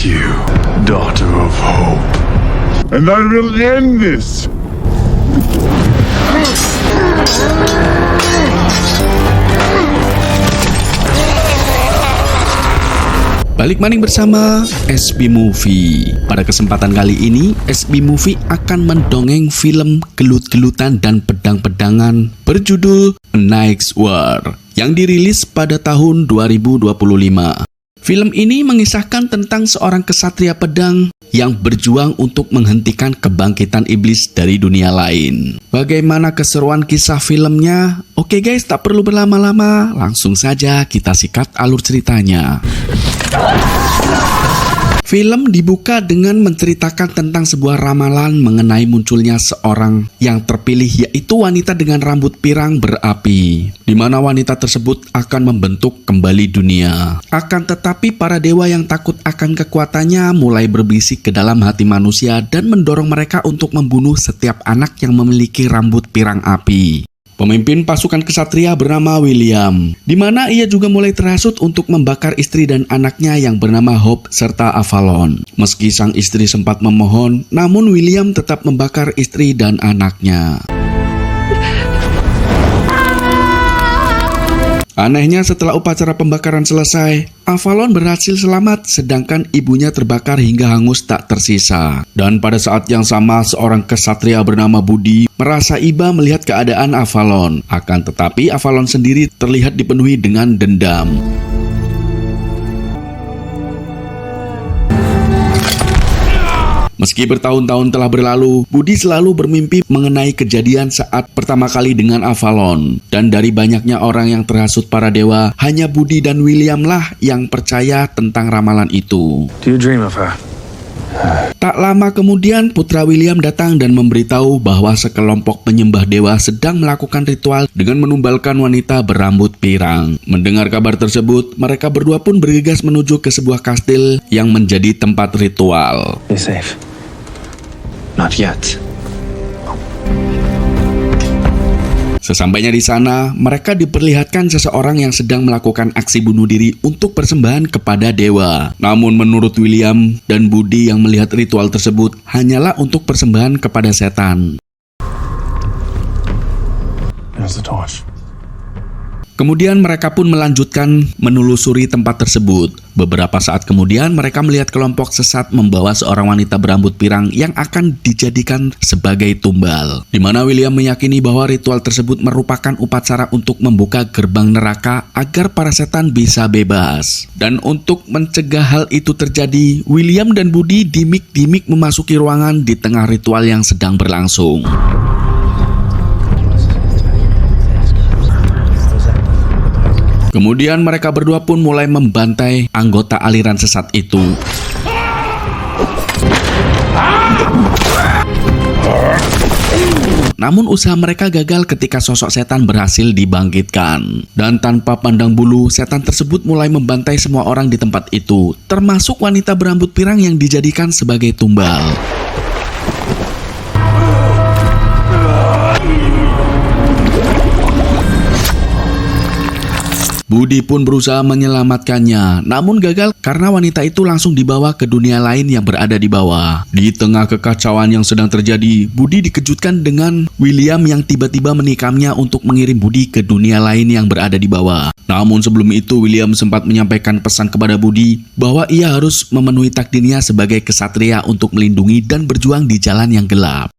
you, daughter of hope. And I will end this. Balik maning bersama SB Movie. Pada kesempatan kali ini, SB Movie akan mendongeng film gelut-gelutan dan pedang-pedangan berjudul A Knight's War yang dirilis pada tahun 2025. Film ini mengisahkan tentang seorang kesatria pedang yang berjuang untuk menghentikan kebangkitan iblis dari dunia lain. Bagaimana keseruan kisah filmnya? Oke guys, tak perlu berlama-lama, langsung saja kita sikat alur ceritanya. Film dibuka dengan menceritakan tentang sebuah ramalan mengenai munculnya seorang yang terpilih, yaitu wanita dengan rambut pirang berapi, di mana wanita tersebut akan membentuk kembali dunia. Akan tetapi para dewa yang takut akan kekuatannya mulai berbisik ke dalam hati manusia dan mendorong mereka untuk membunuh setiap anak yang memiliki rambut pirang api. Pemimpin pasukan kesatria bernama William, di mana ia juga mulai terhasut untuk membakar istri dan anaknya yang bernama Hope serta Avalon. Meski sang istri sempat memohon, namun William tetap membakar istri dan anaknya. Anehnya, setelah upacara pembakaran selesai, Avalon berhasil selamat sedangkan ibunya terbakar hingga hangus tak tersisa. Dan pada saat yang sama, seorang kesatria bernama Budi merasa iba melihat keadaan Avalon. Akan tetapi Avalon sendiri terlihat dipenuhi dengan dendam. Meski bertahun-tahun telah berlalu, Budi selalu bermimpi mengenai kejadian saat pertama kali dengan Avalon. Dan dari banyaknya orang yang terhasut para dewa, hanya Budi dan William lah yang percaya tentang ramalan itu. Do you dream of her? Tak lama kemudian, putra William datang dan memberitahu bahwa sekelompok penyembah dewa sedang melakukan ritual dengan menumbalkan wanita berambut pirang. Mendengar kabar tersebut, mereka berdua pun bergegas menuju ke sebuah kastil yang menjadi tempat ritual. Be safe. Not yet. Sesampainya di sana, mereka diperlihatkan seseorang yang sedang melakukan aksi bunuh diri untuk persembahan kepada dewa. Namun menurut William dan Budi yang melihat ritual tersebut hanyalah untuk persembahan kepada setan. There's the torch. Kemudian mereka pun melanjutkan menelusuri tempat tersebut. Beberapa saat kemudian mereka melihat kelompok sesat membawa seorang wanita berambut pirang yang akan dijadikan sebagai tumbal. Di mana William meyakini bahwa ritual tersebut merupakan upacara untuk membuka gerbang neraka agar para setan bisa bebas. Dan untuk mencegah hal itu terjadi, William dan Budi dimik-dimik memasuki ruangan di tengah ritual yang sedang berlangsung. Kemudian mereka berdua pun mulai membantai anggota aliran sesat itu. Namun usaha mereka gagal ketika sosok setan berhasil dibangkitkan. Dan tanpa pandang bulu, setan tersebut mulai membantai semua orang di tempat itu, termasuk wanita berambut pirang yang dijadikan sebagai tumbal. Budi pun berusaha menyelamatkannya, namun gagal karena wanita itu langsung dibawa ke dunia lain yang berada di bawah. Di tengah kekacauan yang sedang terjadi, Budi dikejutkan dengan William yang tiba-tiba menikamnya untuk mengirim Budi ke dunia lain yang berada di bawah. Namun sebelum itu, William sempat menyampaikan pesan kepada Budi bahwa ia harus memenuhi takdirnya sebagai kesatria untuk melindungi dan berjuang di jalan yang gelap.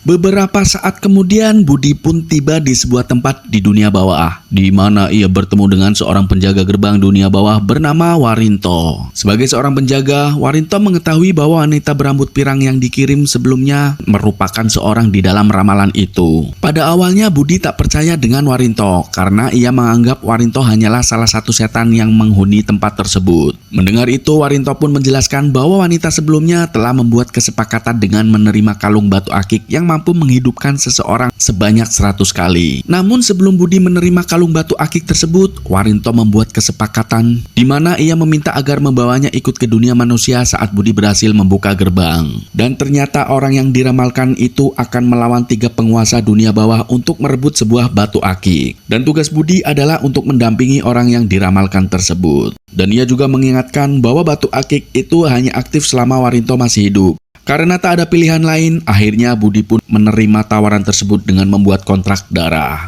Beberapa saat kemudian, Budi pun tiba di sebuah tempat di dunia bawah, di mana ia bertemu dengan seorang penjaga gerbang dunia bawah bernama Warinto. Sebagai seorang penjaga, Warinto mengetahui bahwa wanita berambut pirang yang dikirim sebelumnya merupakan seorang di dalam ramalan itu. Pada awalnya, Budi tak percaya dengan Warinto, karena ia menganggap Warinto hanyalah salah satu setan yang menghuni tempat tersebut. Mendengar itu, Warinto pun menjelaskan bahwa wanita sebelumnya telah membuat kesepakatan dengan menerima kalung batu akik yang mampu menghidupkan seseorang sebanyak 100 kali. Namun sebelum Budi menerima kalung kalung batu akik tersebut, Warinto membuat kesepakatan di mana ia meminta agar membawanya ikut ke dunia manusia saat Budi berhasil membuka gerbang. Dan ternyata orang yang diramalkan itu akan melawan 3 penguasa dunia bawah untuk merebut sebuah batu akik. Dan tugas Budi adalah untuk mendampingi orang yang diramalkan tersebut. Dan ia juga mengingatkan bahwa batu akik itu hanya aktif selama Warinto masih hidup. Karena tak ada pilihan lain, akhirnya Budi pun menerima tawaran tersebut dengan membuat kontrak darah.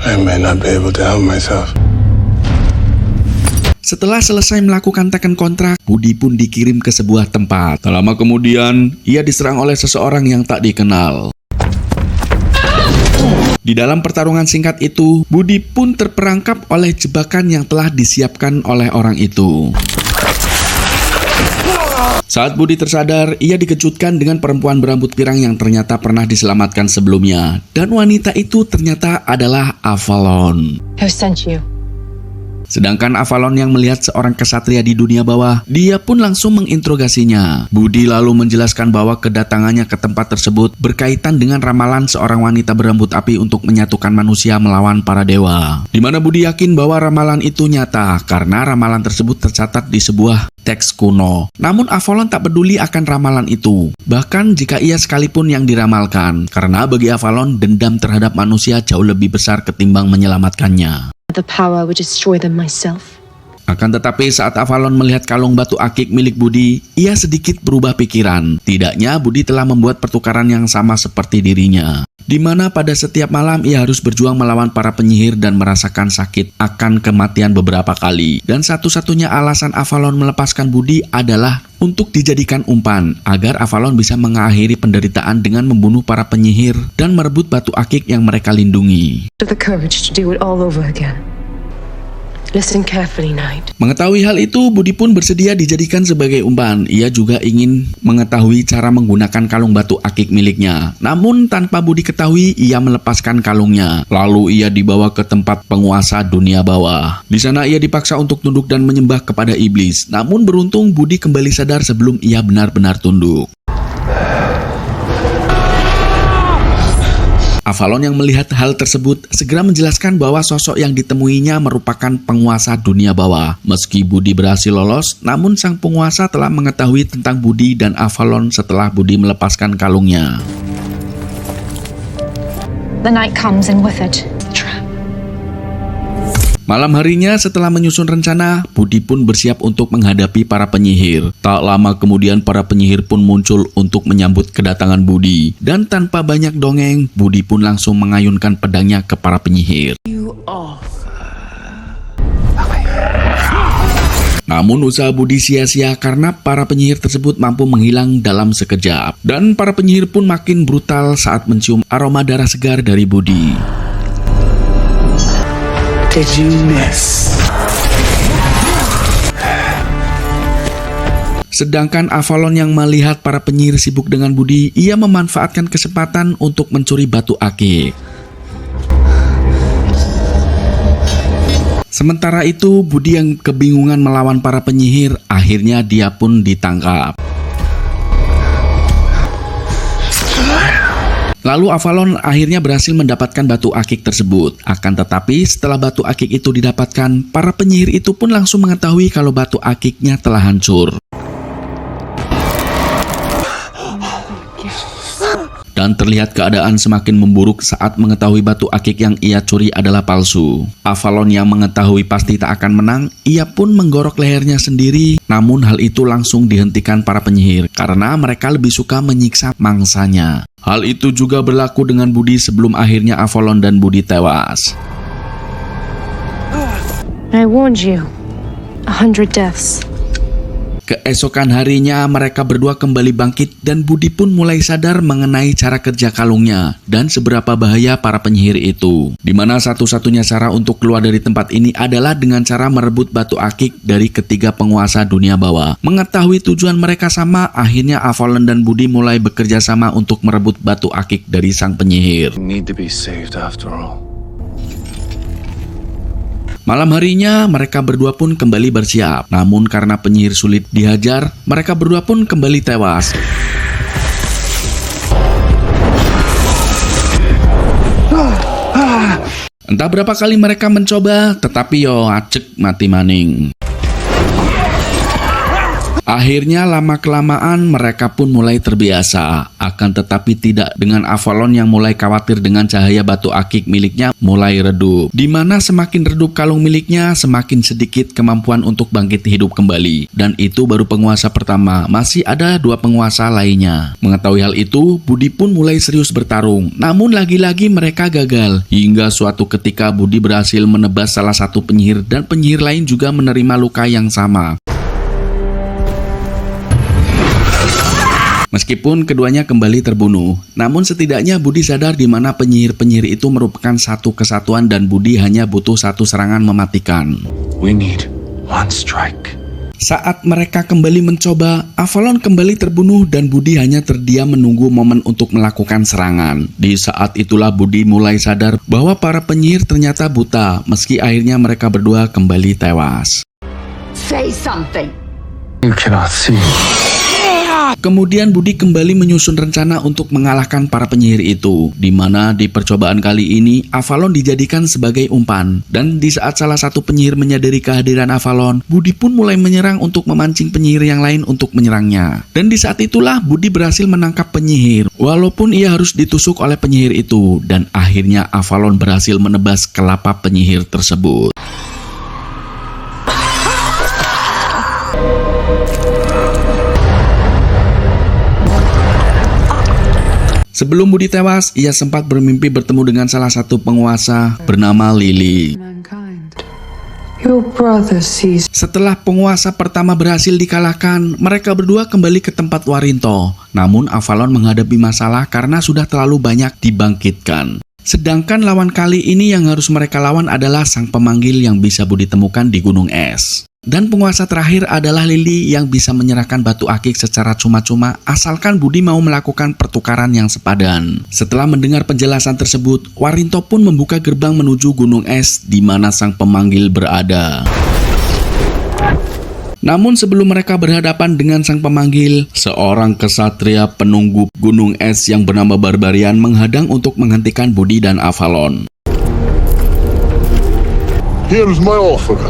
I may not be able to help myself. Setelah selesai melakukan teken kontrak, Budi pun dikirim ke sebuah tempat. Tak lama kemudian, ia diserang oleh seseorang yang tak dikenal. Di dalam pertarungan singkat itu, Budi pun terperangkap oleh jebakan yang telah disiapkan oleh orang itu. Saat Budi tersadar, ia dikejutkan dengan perempuan berambut pirang yang ternyata pernah diselamatkan sebelumnya. Dan wanita itu ternyata adalah Avalon. Who sent you? Sedangkan Avalon yang melihat seorang kesatria di dunia bawah, dia pun langsung menginterogasinya. Budi lalu menjelaskan bahwa kedatangannya ke tempat tersebut berkaitan dengan ramalan seorang wanita berambut api untuk menyatukan manusia melawan para dewa. Di mana Budi yakin bahwa ramalan itu nyata karena ramalan tersebut tercatat di sebuah teks kuno. Namun Avalon tak peduli akan ramalan itu, bahkan jika ia sekalipun yang diramalkan, karena bagi Avalon dendam terhadap manusia jauh lebih besar ketimbang menyelamatkannya. The power would destroy them myself. Akan tetapi saat Avalon melihat kalung batu akik milik Budi, ia sedikit berubah pikiran. Tidaknya Budi telah membuat pertukaran yang sama seperti dirinya, di mana pada setiap malam ia harus berjuang melawan para penyihir dan merasakan sakit akan kematian beberapa kali. Dan satu-satunya alasan Avalon melepaskan Budi adalah untuk dijadikan umpan, agar Avalon bisa mengakhiri penderitaan dengan membunuh para penyihir dan merebut batu akik yang mereka lindungi. Have the courage to do it all over again. Listen carefully, Knight. Mengetahui hal itu, Budi pun bersedia dijadikan sebagai umpan. Ia juga ingin mengetahui cara menggunakan kalung batu akik miliknya. Namun tanpa Budi ketahui, ia melepaskan kalungnya. Lalu ia dibawa ke tempat penguasa dunia bawah. Di sana ia dipaksa untuk tunduk dan menyembah kepada iblis. Namun beruntung Budi kembali sadar sebelum ia benar-benar tunduk. Avalon yang melihat hal tersebut segera menjelaskan bahwa sosok yang ditemuinya merupakan penguasa dunia bawah. Meski Budi berhasil lolos, namun sang penguasa telah mengetahui tentang Budi dan Avalon setelah Budi melepaskan kalungnya. The night comes and with it, the trap. Malam harinya setelah menyusun rencana, Budi pun bersiap untuk menghadapi para penyihir. Tak lama kemudian para penyihir pun muncul untuk menyambut kedatangan Budi. Dan tanpa banyak dongeng, Budi pun langsung mengayunkan pedangnya ke para penyihir. Namun usaha Budi sia-sia karena para penyihir tersebut mampu menghilang dalam sekejap. Dan para penyihir pun makin brutal saat mencium aroma darah segar dari Budi. Did you miss? Sedangkan Avalon yang melihat para penyihir sibuk dengan Budi, ia memanfaatkan kesempatan untuk mencuri batu akik. Sementara itu, Budi yang kebingungan melawan para penyihir, akhirnya dia pun ditangkap. Lalu Avalon akhirnya berhasil mendapatkan batu akik tersebut. Akan tetapi setelah batu akik itu didapatkan, para penyihir itu pun langsung mengetahui kalau batu akiknya telah hancur. Dan terlihat keadaan semakin memburuk saat mengetahui batu akik yang ia curi adalah palsu. Avalon yang mengetahui pasti tak akan menang, ia pun menggorok lehernya sendiri. Namun hal itu langsung dihentikan para penyihir karena mereka lebih suka menyiksa mangsanya. Hal itu juga berlaku dengan Budi sebelum akhirnya Avalon dan Budi tewas. I warned you. 100 deaths. Keesokan harinya mereka berdua kembali bangkit dan Budi pun mulai sadar mengenai cara kerja kalungnya dan seberapa bahaya para penyihir itu. Di mana satu-satunya cara untuk keluar dari tempat ini adalah dengan cara merebut batu akik dari ketiga penguasa dunia bawah. Mengetahui tujuan mereka sama, akhirnya Avalon dan Budi mulai bekerja sama untuk merebut batu akik dari sang penyihir. Need to be saved after all. Malam harinya mereka berdua pun kembali bersiap. Namun karena penyihir sulit dihajar, mereka berdua pun kembali tewas. Entah berapa kali mereka mencoba, tetapi yo acek mati maning. Akhirnya lama-kelamaan mereka pun mulai terbiasa, akan tetapi tidak dengan Avalon yang mulai khawatir dengan cahaya batu akik miliknya mulai redup. Di mana semakin redup kalung miliknya, semakin sedikit kemampuan untuk bangkit hidup kembali. Dan itu baru penguasa pertama, masih ada 2 penguasa lainnya. Mengetahui hal itu, Budi pun mulai serius bertarung. Namun lagi-lagi mereka gagal. Hingga suatu ketika Budi berhasil menebas salah satu penyihir dan penyihir lain juga menerima luka yang sama. Meskipun keduanya kembali terbunuh, namun setidaknya Budi sadar di mana penyihir-penyihir itu merupakan satu kesatuan dan Budi hanya butuh 1 serangan mematikan. We need 1 strike. Saat mereka kembali mencoba, Avalon kembali terbunuh dan Budi hanya terdiam menunggu momen untuk melakukan serangan. Di saat itulah Budi mulai sadar bahwa para penyihir ternyata buta, meski akhirnya mereka berdua kembali tewas. Say something. You cannot see. Kemudian Budi kembali menyusun rencana untuk mengalahkan para penyihir itu, di mana di percobaan kali ini Avalon dijadikan sebagai umpan. Dan di saat salah satu penyihir menyadari kehadiran Avalon, Budi pun mulai menyerang untuk memancing penyihir yang lain untuk menyerangnya. Dan di saat itulah Budi berhasil menangkap penyihir, walaupun ia harus ditusuk oleh penyihir itu. Dan akhirnya Avalon berhasil menebas kelapa penyihir tersebut. Sebelum Budi tewas, ia sempat bermimpi bertemu dengan salah satu penguasa bernama Lily. Your brother sees. Setelah penguasa pertama berhasil dikalahkan, mereka berdua kembali ke tempat Warinto. Namun Avalon menghadapi masalah karena sudah terlalu banyak dibangkitkan. Sedangkan lawan kali ini yang harus mereka lawan adalah sang pemanggil yang bisa Budi temukan di Gunung Es. Dan penguasa terakhir adalah Lily yang bisa menyerahkan batu akik secara cuma-cuma asalkan Budi mau melakukan pertukaran yang sepadan. Setelah mendengar penjelasan tersebut, Warinto pun membuka gerbang menuju Gunung Es di mana sang pemanggil berada. Namun sebelum mereka berhadapan dengan sang pemanggil, seorang kesatria penunggu Gunung Es yang bernama Barbarian menghadang untuk menghentikan Budi dan Avalon. Here's my offer.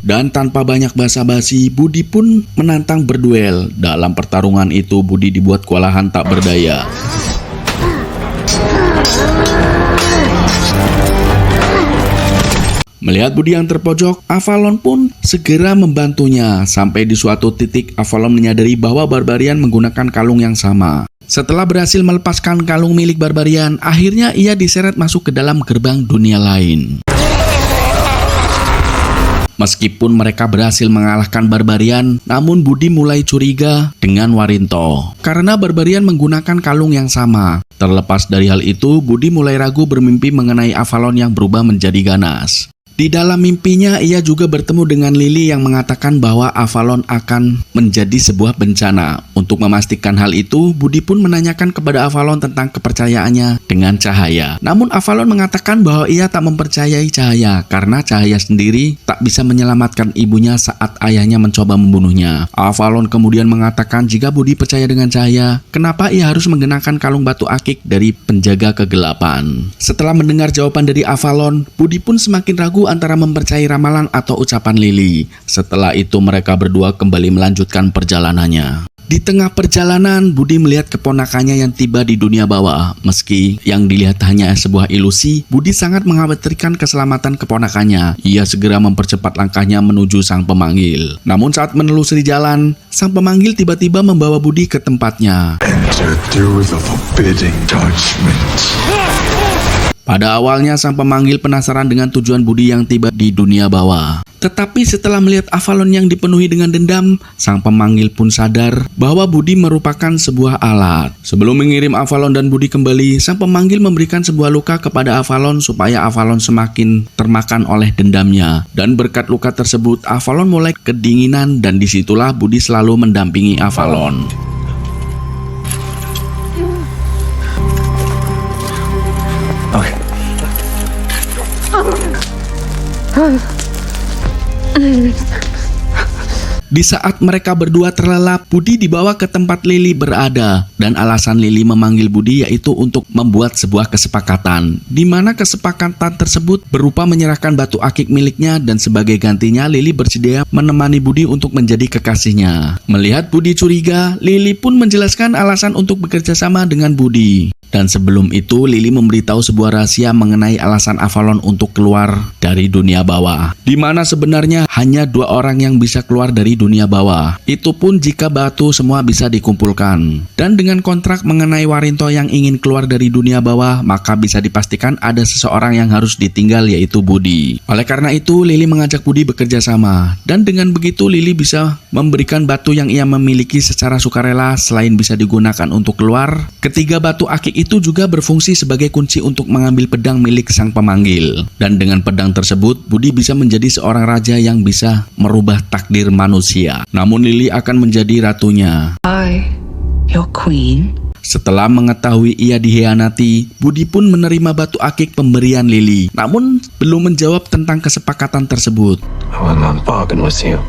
Dan tanpa banyak basa-basi, Budi pun menantang berduel. Dalam pertarungan itu, Budi dibuat kewalahan tak berdaya. Melihat Budi yang terpojok, Avalon pun segera membantunya. Sampai di suatu titik, Avalon menyadari bahwa Barbarian menggunakan kalung yang sama. Setelah berhasil melepaskan kalung milik Barbarian, akhirnya ia diseret masuk ke dalam gerbang dunia lain. Meskipun mereka berhasil mengalahkan Barbarian, namun Budi mulai curiga dengan Warinto karena Barbarian menggunakan kalung yang sama. Terlepas dari hal itu, Budi mulai ragu bermimpi mengenai Avalon yang berubah menjadi ganas. Di dalam mimpinya, ia juga bertemu dengan Lily yang mengatakan bahwa Avalon akan menjadi sebuah bencana. Untuk memastikan hal itu, Budi pun menanyakan kepada Avalon tentang kepercayaannya dengan cahaya. Namun Avalon mengatakan bahwa ia tak mempercayai cahaya karena cahaya sendiri tak bisa menyelamatkan ibunya saat ayahnya mencoba membunuhnya. Avalon kemudian mengatakan jika Budi percaya dengan cahaya, kenapa ia harus mengenakan kalung batu akik dari penjaga kegelapan? Setelah mendengar jawaban dari Avalon, Budi pun semakin ragu antara mempercayai ramalan atau ucapan Lily. Setelah itu mereka berdua kembali melanjutkan perjalanannya. Di tengah perjalanan, Budi melihat keponakannya yang tiba di dunia bawah. Meski yang dilihat hanya sebuah ilusi, Budi sangat mengkhawatirkan keselamatan keponakannya. Ia segera mempercepat langkahnya menuju sang pemanggil. Namun saat menelusuri jalan, sang pemanggil tiba-tiba membawa Budi ke tempatnya. Enter through the forbidding judgment. Pada awalnya sang pemanggil penasaran dengan tujuan Budi yang tiba di dunia bawah. Tetapi setelah melihat Avalon yang dipenuhi dengan dendam, sang pemanggil pun sadar bahwa Budi merupakan sebuah alat. Sebelum mengirim Avalon dan Budi kembali, sang pemanggil memberikan sebuah luka kepada Avalon supaya Avalon semakin termakan oleh dendamnya. Dan berkat luka tersebut, Avalon mulai kedinginan dan disitulah Budi selalu mendampingi Avalon. Di saat mereka berdua terlelap, Budi dibawa ke tempat Lily berada, dan alasan Lily memanggil Budi yaitu untuk membuat sebuah kesepakatan, di mana kesepakatan tersebut berupa menyerahkan batu akik miliknya dan sebagai gantinya Lily bersedia menemani Budi untuk menjadi kekasihnya. Melihat Budi curiga, Lily pun menjelaskan alasan untuk bekerja sama dengan Budi. Dan sebelum itu, Lily memberitahu sebuah rahasia mengenai alasan Avalon untuk keluar dari dunia bawah, di mana sebenarnya hanya 2 orang yang bisa keluar dari dunia bawah. Itu pun jika batu semua bisa dikumpulkan. Dan dengan kontrak mengenai Warinto yang ingin keluar dari dunia bawah, maka bisa dipastikan ada seseorang yang harus ditinggal, yaitu Budi. Oleh karena itu, Lily mengajak Budi bekerja sama. Dan dengan begitu, Lily bisa memberikan batu yang ia memiliki secara sukarela selain bisa digunakan untuk keluar. Ketiga batu akik itu juga berfungsi sebagai kunci untuk mengambil pedang milik sang pemanggil. Dan dengan pedang tersebut, Budi bisa menjadi seorang raja yang bisa merubah takdir manusia. Namun Lily akan menjadi ratunya. Your queen. Setelah mengetahui ia dikhianati, Budi pun menerima batu akik pemberian Lily. Namun belum menjawab tentang kesepakatan tersebut. I will not bargain with you.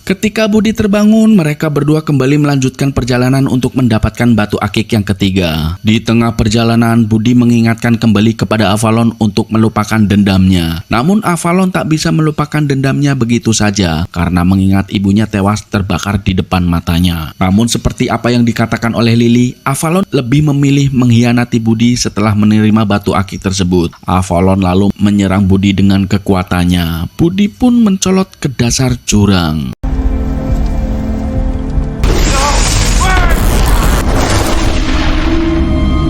Ketika Budi terbangun, mereka berdua kembali melanjutkan perjalanan untuk mendapatkan batu akik yang ketiga. Di tengah perjalanan, Budi mengingatkan kembali kepada Avalon untuk melupakan dendamnya. Namun Avalon tak bisa melupakan dendamnya begitu saja, karena mengingat ibunya tewas terbakar di depan matanya. Namun seperti apa yang dikatakan oleh Lily, Avalon lebih memilih mengkhianati Budi setelah menerima batu akik tersebut. Avalon lalu menyerang Budi dengan kekuatannya. Budi pun mencolot ke dasar jurang.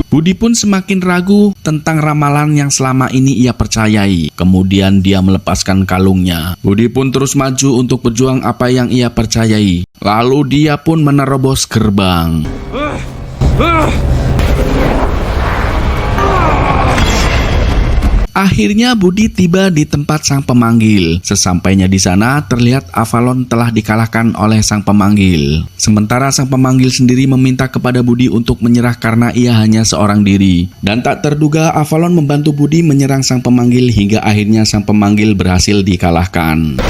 Budi pun semakin ragu tentang ramalan yang selama ini ia percayai. Kemudian dia melepaskan kalungnya. Budi pun terus maju untuk berjuang apa yang ia percayai. Lalu dia pun menerobos gerbang. Akhirnya Budi tiba di tempat sang pemanggil. Sesampainya di sana, terlihat Avalon telah dikalahkan oleh sang pemanggil. Sementara sang pemanggil sendiri meminta kepada Budi untuk menyerah karena ia hanya seorang diri. Dan tak terduga Avalon membantu Budi menyerang sang pemanggil hingga akhirnya sang pemanggil berhasil dikalahkan.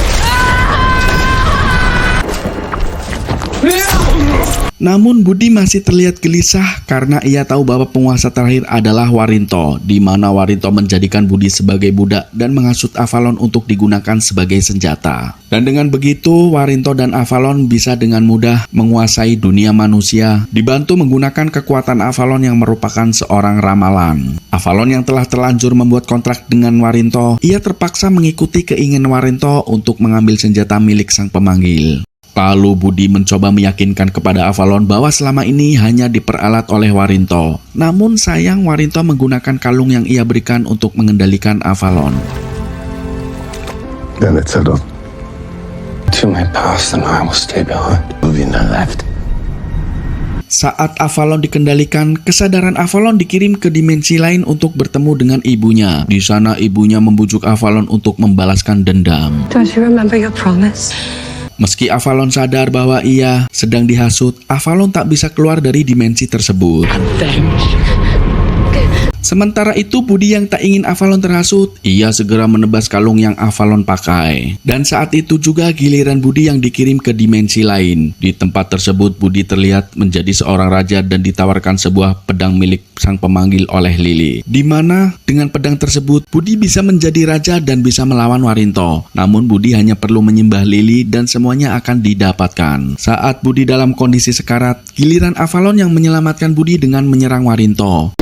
Namun Budi masih terlihat gelisah karena ia tahu bahwa penguasa terakhir adalah Warinto, di mana Warinto menjadikan Budi sebagai budak dan menghasut Avalon untuk digunakan sebagai senjata. Dan dengan begitu, Warinto dan Avalon bisa dengan mudah menguasai dunia manusia, dibantu menggunakan kekuatan Avalon yang merupakan seorang ramalan. Avalon yang telah terlanjur membuat kontrak dengan Warinto, ia terpaksa mengikuti keinginan Warinto untuk mengambil senjata milik sang pemanggil. Lalu Budi mencoba meyakinkan kepada Avalon bahwa selama ini hanya diperalat oleh Warinto. Namun sayang Warinto menggunakan kalung yang ia berikan untuk mengendalikan Avalon. Then it's settled. To my past and I will stay behind. Moving on left. Saat Avalon dikendalikan, kesadaran Avalon dikirim ke dimensi lain untuk bertemu dengan ibunya. Di sana ibunya membujuk Avalon untuk membalaskan dendam. Don't you remember your promise? Meski Avalon sadar bahwa ia sedang dihasut, Avalon tak bisa keluar dari dimensi tersebut. Sementara itu Budi yang tak ingin Avalon terhasut, ia segera menebas kalung yang Avalon pakai. Dan saat itu juga giliran Budi yang dikirim ke dimensi lain. Di tempat tersebut Budi terlihat menjadi seorang raja dan ditawarkan sebuah pedang milik sang pemanggil oleh Lily. Di mana dengan pedang tersebut Budi bisa menjadi raja dan bisa melawan Warinto. Namun Budi hanya perlu menyembah Lily dan semuanya akan didapatkan. Saat Budi dalam kondisi sekarat, giliran Avalon yang menyelamatkan Budi dengan menyerang Warinto.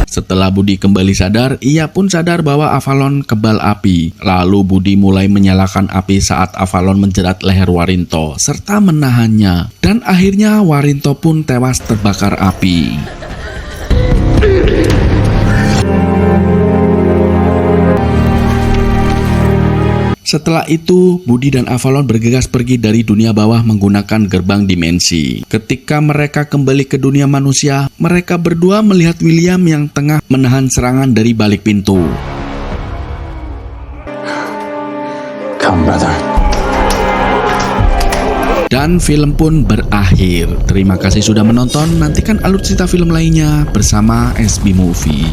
Setelah Budi kembali sadar, ia pun sadar bahwa Avalon kebal api. Lalu Budi mulai menyalakan api saat Avalon menjerat leher Warinto serta menahannya. Dan akhirnya Warinto pun tewas terbakar api. Setelah itu, Budi dan Avalon bergegas pergi dari dunia bawah menggunakan gerbang dimensi. Ketika mereka kembali ke dunia manusia, mereka berdua melihat William yang tengah menahan serangan dari balik pintu. Come, brother. Dan film pun berakhir. Terima kasih sudah menonton. Nantikan alur cerita film lainnya bersama SB Movie.